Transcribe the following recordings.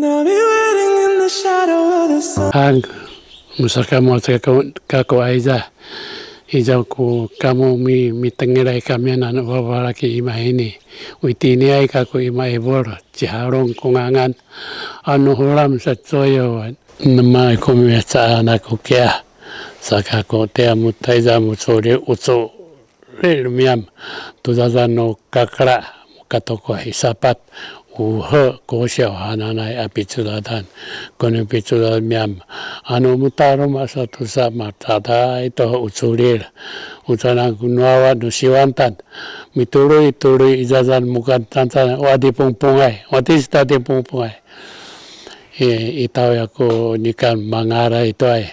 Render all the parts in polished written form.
I'll be waiting in the shadow of the sun. Ang musaka mo sa kako aiza ijau ku kamu mi tengerai kami na wawala ki ima ini uitini ai kako ima ebor ciharong kungangan anu hulam sa toyo nama ko mi sa na ko kia saka ko te amutai za musore utso rel miam tu za no kakra katoko hisapat uha ko siya hananay apitsuladan kono pitsulad miam anu mutaro masa tu sa matada ito utsurir utana kunwawa no siwantan mituloy izazan mukan tantan wadi pungpungai wati stati pungpungai itaw ako nikan mangara ito ay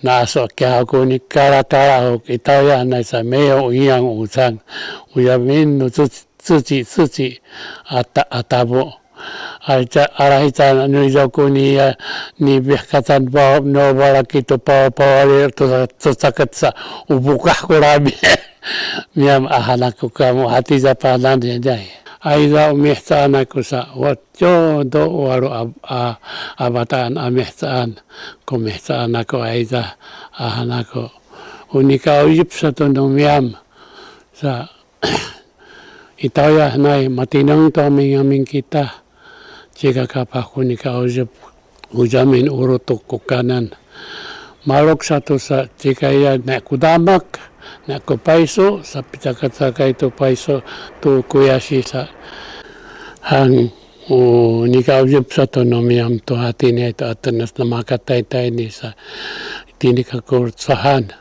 naso kaya ako ni kara itaw yan na sa mayo iyang utang uyamin no自己atabo arahita no izako ni bihkatan pa no balaki to pa to sakat sa ubukah ko rabi miam ahanak ko kamo hati sa panan jay aiza umihsaan ako sa watyo do waro abataan amihsaan kumihsaan ako aiza ahanak ko unika ujip sa to no miam sa itaw ya nay matinang to aming kita jika kapako ni kausap ujamin urutok kukanan malok satu sa jika ya na kudamak na kupaiso sa pitaka itu paiso tu kuyashi sa hang ni kausap satu nomiam to hati ni itu atanas na makatay ni sa tini kakursahan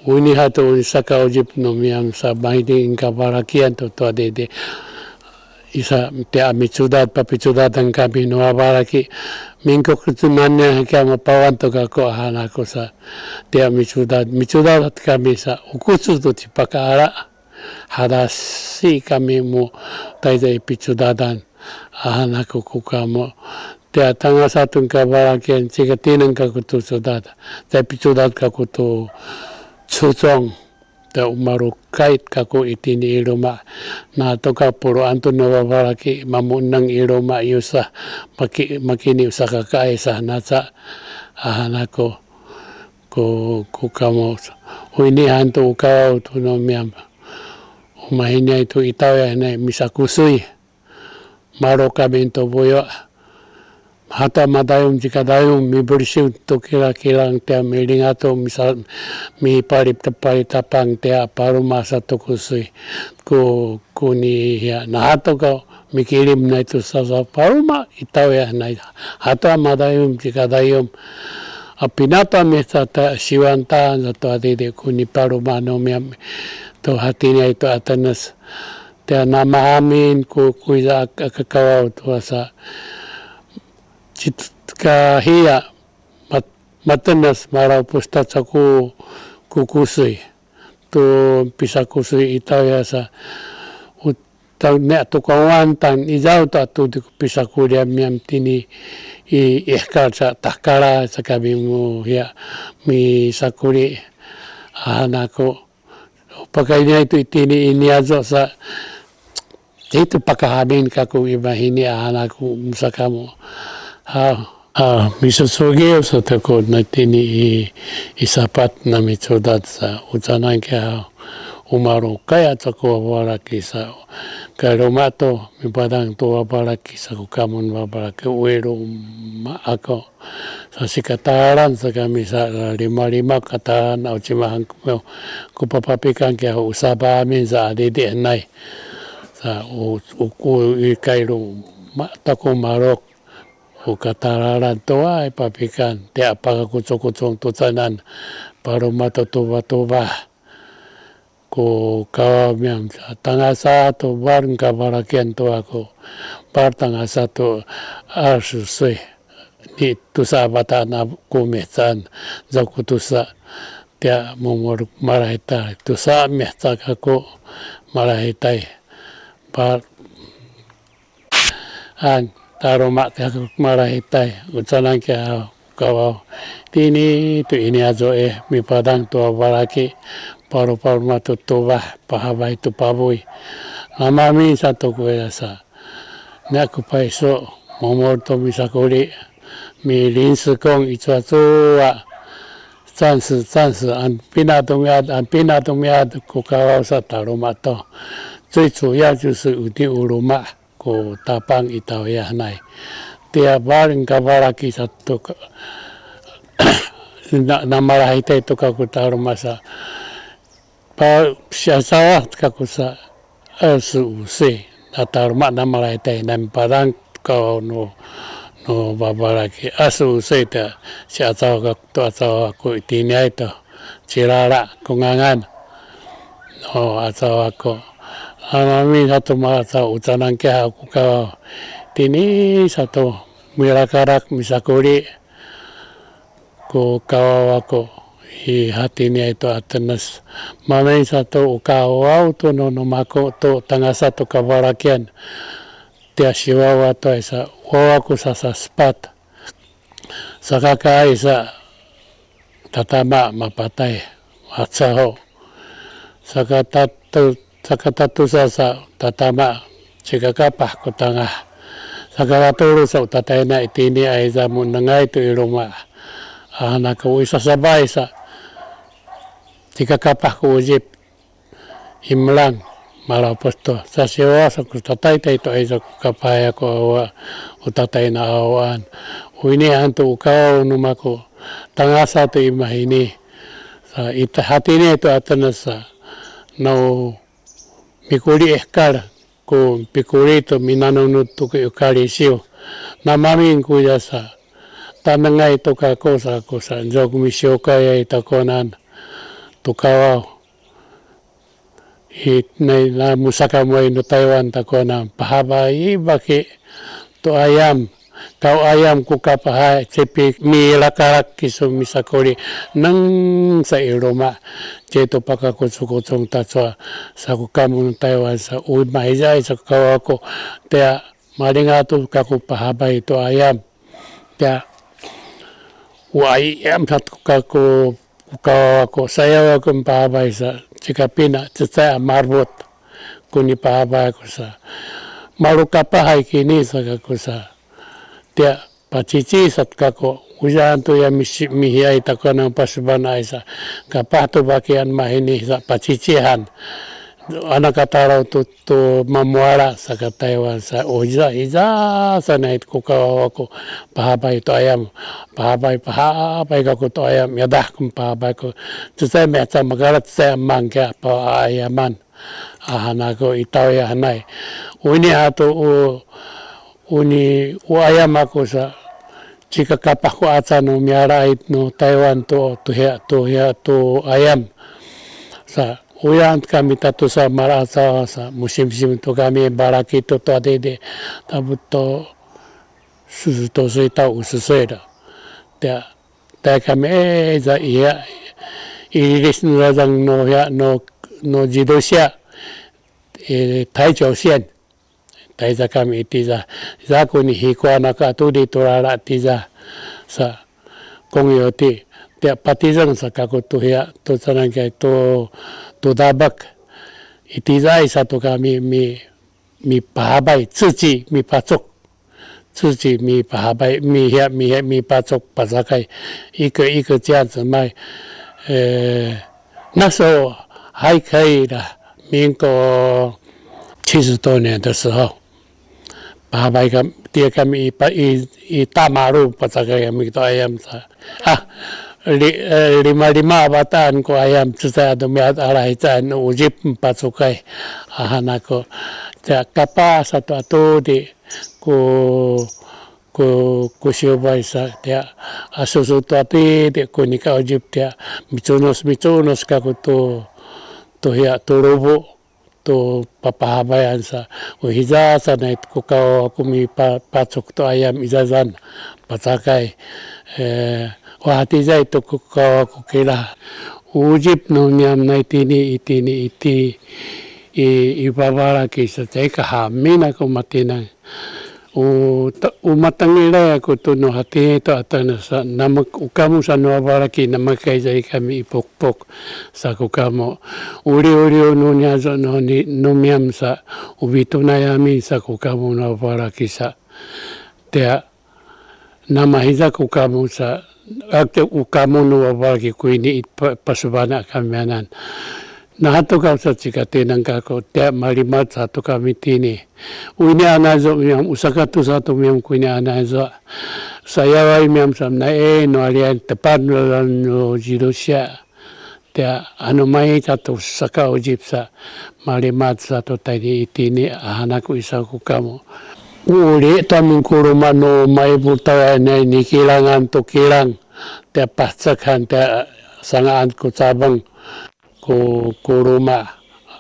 uni hato saka ujip no miam sa bahidi ingka barakian to de isa te amitsudad papitsudad ang kami no baraki mingko kutunanya kaya mapawan to kako ahana ko sa te amitsudad at kami sa ukutsu to tipakara hadasi kami mo tayo ipitsudadan ahana ko kukamo te tanga satun ka barakian sika tinang ka kutu sudad tapi sudad ka kutu susong te umaru kait ka ku itini iroma na to ka puro anto no baraki mamunang iroma yusa makini usa ka kaisa nasa ahana ko kamo huini hanto ka to no miam umahina itu itaw ya na misakusui maro ka bento boyo hata madayom jika dayom mi bersih to kira-kira te meeting ato misal mi parip tapang te paru masa to kusui kuni ya na hato ka mikirim na ito sa paruma itaw ya na hata madayom jika dayom apinata mesa ta siwanta to adide kuni paruma no mi to hati niya ito atanas te namahamin kuya kakawaw to sa kahiya matanas maraw pusta sa kukusui to pisa kusui itaw ya sa utaw ne ato kawantan izaw to ato pisa kuya miyam tini ihkar sa takara sa kami mo ya mi sakuri ahanako pagkay niya ito itini iniazo sa ito pakahamin ka kung iba hini ahanako musaka mo misasugi sa tako na tini isapat na mitsudad sa utsanan kaya umaro kaya sa kuwabaraki sa karumato mipadang tuwa baraki sa kukamon babaraki uwero ako sa sikataran sa kami sa lima kataran o chimahan kupapapikan kaya usaba amin sa adidi anay sa ukayro tako marok o katararan to ay papikan te apakakutsong tutanan para matutuba ko kawamyam sa tangasa to barang kabarakian to ako par tangasa to arsusui ni tusa bata na kumitsan za kutusa te mumur marahita tusa mehta kako marahitay par an taromak kakuk marahitay utsanan kaya kawaw tini tu ini azo mi padang tua baraki paru matutuba pahabay tu paboy namami sa to kuya sa naku paiso momor to misakuli mi 临时工一做做啊，暂时按pinatong ya kukawa sa taruma to， 最主要就是有的乌鲁玛ko tapang itaw ya nai， dia baring kabaraki sa to namarahite to ka taruma sa pa siya sa ka sa 25岁，那taruma namarahite nam parang ka no babaraki 25岁的小早个多早个今年的cirara kungangan atau aku ami satu masa ucanan ke aku ka tini satu milakarak misakuri ko kawa aku i hati ni itu atenas mami satu ukawa tu no mako tu tengah satu kabarakian dia siwa to isa wawaku sa spat sa kakai sa tatama mapatay atsaho sa katatu sa tatama sikakapah ko tanga sa katulu sa utatay na itini ay sa munangay to iruma anak ko isa sabay sa sikakapah ko ujip himlang malapos to sa siwa sa kutatay to ay sa kapaya ko utatay na awan uini hantu ukaw numako tangasa to imahini sa ita hati ni itu atanas sa no mikuli ekar ko pikuli to minanunut to ko kali siu namamin ko ya sa tanangay to ka ko sa jog misyo kaya ita konan to kawaw na musaka mo no Taiwan ta konan pahaba ibaki to ayam kau ayam ku kapaha cepi mi lakarak kiso misakori nang sa iroma ceto pakaku sukocong tatwa sa kukamu Taiwan sa uy mahijay sa kawako tia maringato kaku pahaba itu ayam tia ayam hat kaku kawako saya wakun pahaba sa cikapina cecaya marbot kuni pahaba ko sa marukapahay kini sa kaku sa dia pacici sat kako ujan tu ya mihiyai takana pasbanai sa kapatu bakian mahini sa pacicihan anak kataro tu mamuara sa Taiwan sa uja sa nait ko ko pahabay to ayam pahabay kako to ayam yadah kum pahabay ko tsay mecha magarat sa mangka pa ayaman ahanako itaw ya hanay uni hato uni ayam ako sa jika kapah ko ata no miara it no Taiwan to ayam sa uyan kami tatu sa marasa sa musim to kami baraki to adede tabu to susu to sita ususeda ta kami za iya iris no dang no jidosia Taichousian taisa kami itiza zaku ni hikwa naka tu di turara tiza sa kongyoti dia patizang sa kako tu ya tu sanang kai tu dabak itiza isa tu kami mi pahabay tsuji mi pacok tsuji mi pahabay mi pacok pasakai ike 这样子卖那时候还可以的民国70多年的时候pahabay kami dia kami i tamaru pasaka kami to ayam sa lima bataan ko ayam sa dumiat aray chan ujip pasukai ahanako ja kapa satu di ko siubay sa dia asusuto ati di ko nika ujip dia micunos ka ko to ya turubo to papahabayan sa uhiza sa na ko kumi pacok to ayam izazan patakay wahati za ito ko kila ujip no niyam na iti ibabaraki sa teka hamin ako matinang umatangila ako to no hati ito at sa ukamu sa nabaraki na magkaizay kami ipokpok sa kukamo uri no niya so no numiyam sa ubito na yami sa kukamo nabaraki sa Tia namahiza ko kamo sa akte ukamo no wawagi ko ini pasubana kamianan. Nahato ka sa chikatinang kako tia malimat sa to kami tini. Uini anazo miyam usakato sa to miyam kuini anazo. Sayaway miyam sam na no alian tepan no jirosya. Tia ano may tato saka ojip sa malimat sa to tadi itini anak ko isa ko kamo. Uli taming kuruma no may butawa na ni kilangan to kilang. Tia pasakan tia sangaan ko sabang ko kuruma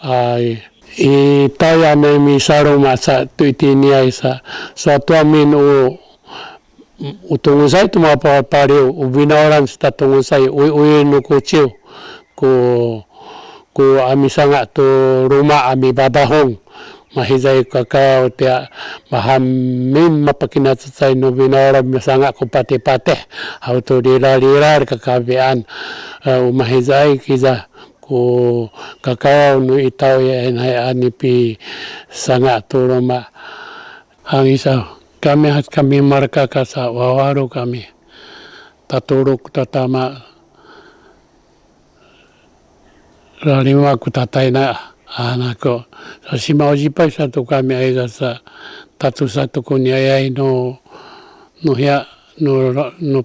ay itaya na mi saruma sa tuitini ay sa tuamin utungusay tumapapari ubinawaran sa tungusay uy no kuchiw ko amisanga to ruma ami babahong mahizay kakao tia mahamin mapakinatsay no binawaran masanga ko pati-pati how to lirar kakabian mahizay kiza ko kakao no itaw yan ay anipi sanga turuma ang isa kami marka sa wawaro kami taturok tatama rarima ko tatay na anak ko sa simawajipay sa to kami ay sa tatu sa to ko niyayay no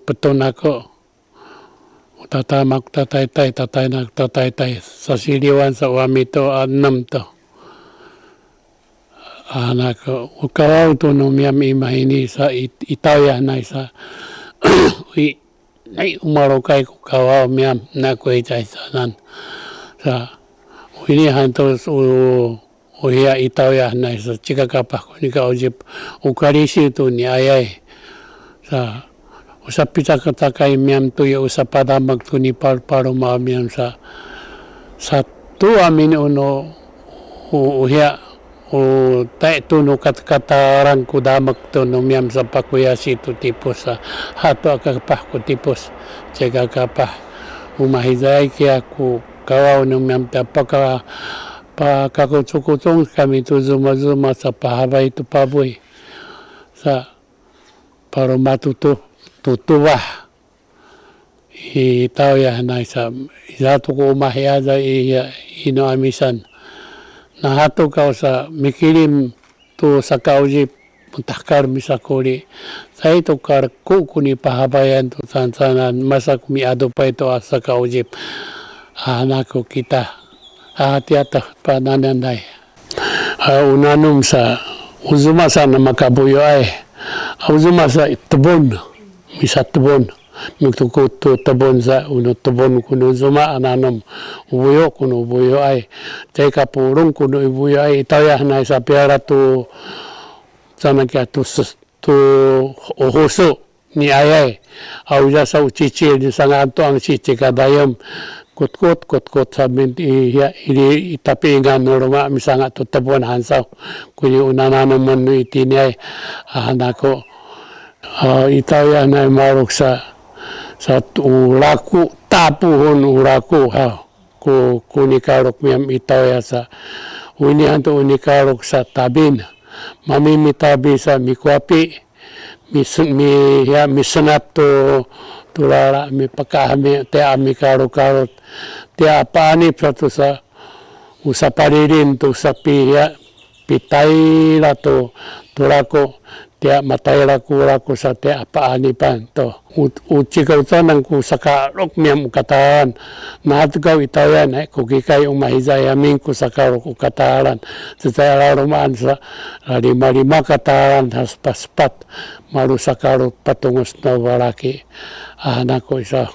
peton ako tatamak tatay sa siliwan sa wamito anam to anak ko ukawaw to no miyam imahini sa itaya na sa ay umarokay ko kawaw miyam na ko itay sa nan sa winihan to uhiya itaya na sa chikakapa ko ni kaojip ukarisi to ni ayay sa usap pita katakay miyam tuyo usapadamag to ni paro maamiyam sa tu amin uno uhiya o tay to no katarang ko damak to no miyam sa pakuyasi to tipos sa hato akapah ko tipos tsaka kapah umahizay kaya ko kawaw no miyam pakakutukutong kami to zuma sa pahabay to paboy sa para tutuwa itaw ya na sa isato ko umahiyaza ino amisan nahato ka sa mikilim to sa kaujip muntakar misakuli sa ito kar kuni pahabayan to sansanan masak miado pa ito sa kaujip anak ko kita hati-hati panananay unanum sa uzuma sa na makabuyo ay uzuma sa tubon misa tubon mituko to tubon sa uno tubon kuno zuma ananam ubuyo kuno ubuyo ay teka purong kuno ubuyo ay itaya na sa piara to sana kaya to ohoso ni ayay auja sa uchichil ni sanganto ang chichi kadayam kot sabi itapingan no ruma misanga to tubon hansaw kuni unananam man no itini ay anak ko itaya na marok sa uraku tapuhon uraku kunikarok miyam itaya sa unihan to unikarok sa tabin mamimitabi sa mikwapi misanat to tulala mi pakahami te ami karot te apanip sa to sa usaparirin to sa pitay la to tulako tia matayra kura ko sa tia paanipan to uchikaw tanang ko sa karok miyam ukataran nahatgaw itayan ay kukikay umahizay amin ko sa karok ukataran sa tayo rumaan sa lima kataran haspaspat maru sa karok patungos na waraki anak ko isa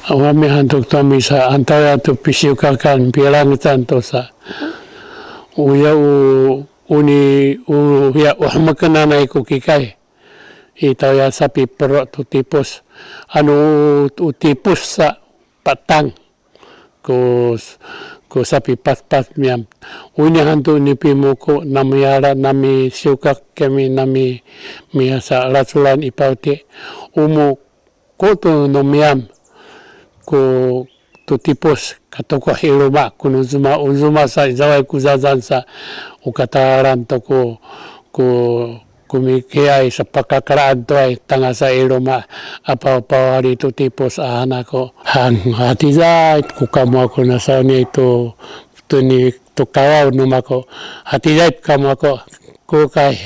awami hantok tami sa antaya to pisyo kakan pilangitan to sa uya uni uya uhmakananay ko kikay itaw ya sa pipero to tipos tipos sa patang ko sa pipaspas miyam unihan to ni pimo ko namayara nami siyukak kami nami miya sa rasulan ipauti ko to no miyam ko to tipos katoko hiruma kuno uzuma sa zaway kuzazan sa ukataran to ko kumikiay sa pagkakaraan to ay tanga sa iloma apaw-paw dito tipos anak ko hang hati dahit kukamo ako na sa ito to ni to kawaw numako hati dahit kamo ako kukay